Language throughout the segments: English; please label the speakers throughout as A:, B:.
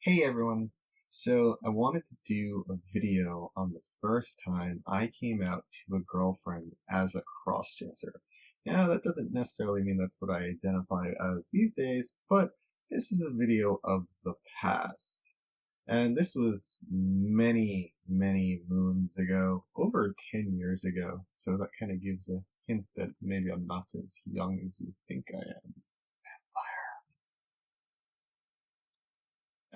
A: Hey everyone! So I wanted to do a video on the first time I came out to a girlfriend as a crossdresser. Now that doesn't necessarily mean that's what I identify as these days, but this is a video of the past. And this was many, many moons ago, over 10 years ago. So that kind of gives a hint that maybe I'm not as young as you think I am.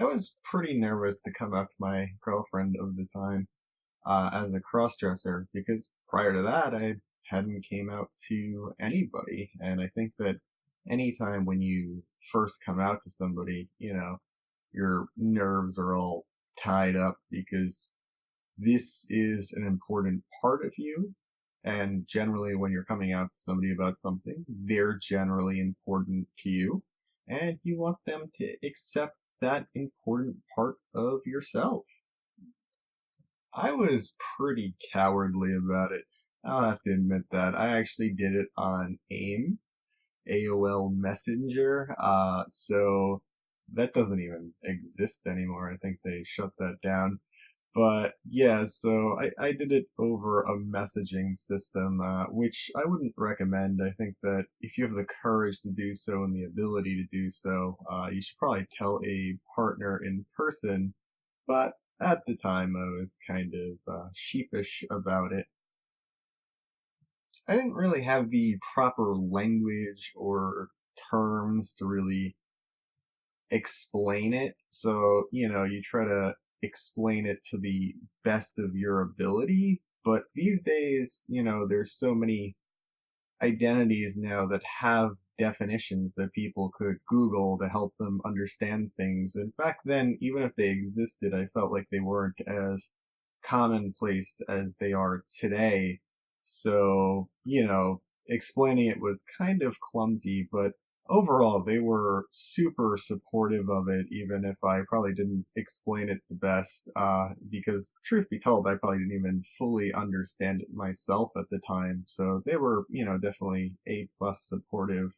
A: I was pretty nervous to come out to my girlfriend of the time as a crossdresser because prior to that I hadn't came out to anybody, and I think that anytime when you first come out to somebody, your nerves are all tied up because this is an important part of you. And generally, when you're coming out to somebody about something, they're generally important to you. And you want them to accept that important part of yourself. I was pretty cowardly about it. I'll have to admit that. I actually did it on AOL Messenger. So that doesn't even exist anymore. I think they shut that down. But yeah, so I did it over a messaging system, which I wouldn't recommend. I think that if you have the courage to do so and the ability to do so, you should probably tell a partner in person. But at the time, I was kind of sheepish about it. I didn't really have the proper language or terms to really explain it. So, you try to explain it to the best of your ability. But these days, there's so many identities now that have definitions that people could Google to help them understand things. And back then, even if they existed, I felt like they weren't as commonplace as they are today. So, explaining it was kind of clumsy, but overall they were super supportive of it, even if I probably didn't explain it the best, because truth be told, I probably didn't even fully understand it myself at the time. So they were, definitely A+ supportive.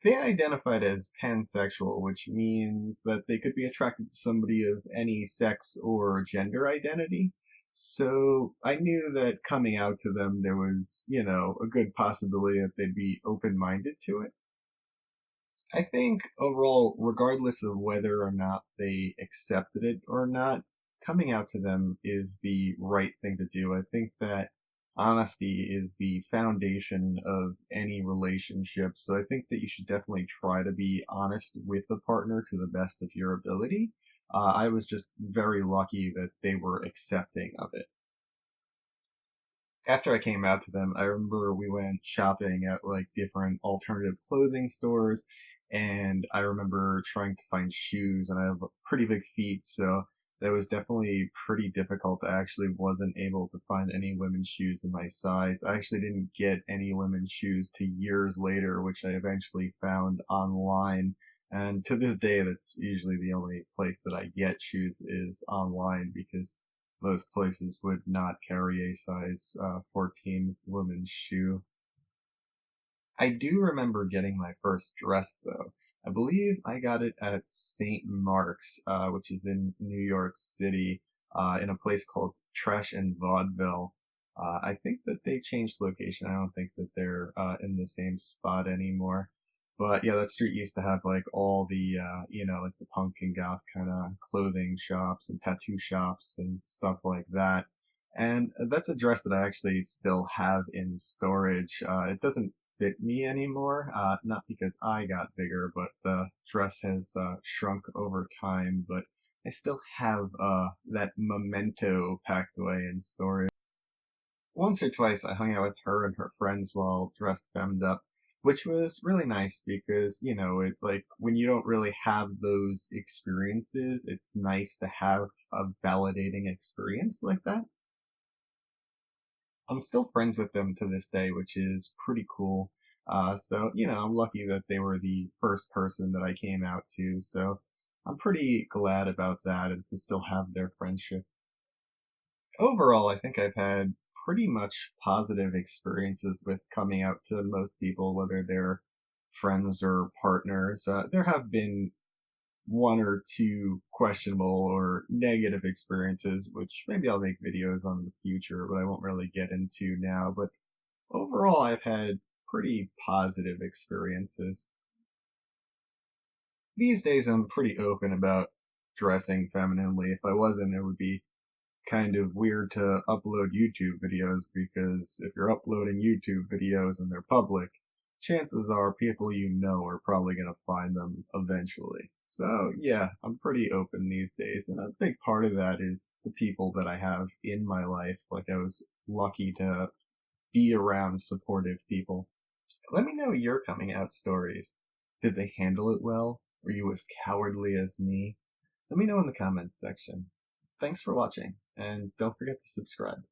A: They identified as pansexual, which means that they could be attracted to somebody of any sex or gender identity. So I knew that coming out to them, there was, a good possibility that they'd be open-minded to it. I think overall, regardless of whether or not they accepted it or not, coming out to them is the right thing to do. I think that honesty is the foundation of any relationship. So I think that you should definitely try to be honest with the partner to the best of your ability. I was just very lucky that they were accepting of it. After I came out to them, I remember we went shopping at like different alternative clothing stores, and I remember trying to find shoes, and I have pretty big feet, so that was definitely pretty difficult. I actually wasn't able to find any women's shoes in my size. I actually didn't get any women's shoes to years later, which I eventually found online. And to this day, that's usually the only place that I get shoes is online because most places would not carry a size 14 women's shoe. I do remember getting my first dress though. I believe I got it at St. Mark's, which is in New York City, in a place called Trash and Vaudeville. I think that they changed location. I don't think that they're in the same spot anymore. But yeah, that street used to have like all the, like the punk and goth kind of clothing shops and tattoo shops and stuff like that. And that's a dress that I actually still have in storage. It doesn't fit me anymore, not because I got bigger, but the dress has shrunk over time. But I still have that memento packed away in storage. Once or twice I hung out with her and her friends while dressed femmed up, which was really nice because, it like when you don't really have those experiences, it's nice to have a validating experience like that. I'm still friends with them to this day, which is pretty cool. So, I'm lucky that they were the first person that I came out to. So I'm pretty glad about that and to still have their friendship. Overall, I think I've had pretty much positive experiences with coming out to most people, whether they're friends or partners. There have been one or two questionable or negative experiences, which maybe I'll make videos on in the future, but I won't really get into now. But overall, I've had pretty positive experiences. These days, I'm pretty open about dressing femininely. If I wasn't, it would be kind of weird to upload YouTube videos because if you're uploading YouTube videos and they're public, chances are people you know are probably going to find them eventually. So, yeah, I'm pretty open these days, and a big part of that is the people that I have in my life. Like, I was lucky to be around supportive people. Let me know your coming out stories. Did they handle it well? Were you as cowardly as me? Let me know in the comments section. Thanks for watching, and don't forget to subscribe.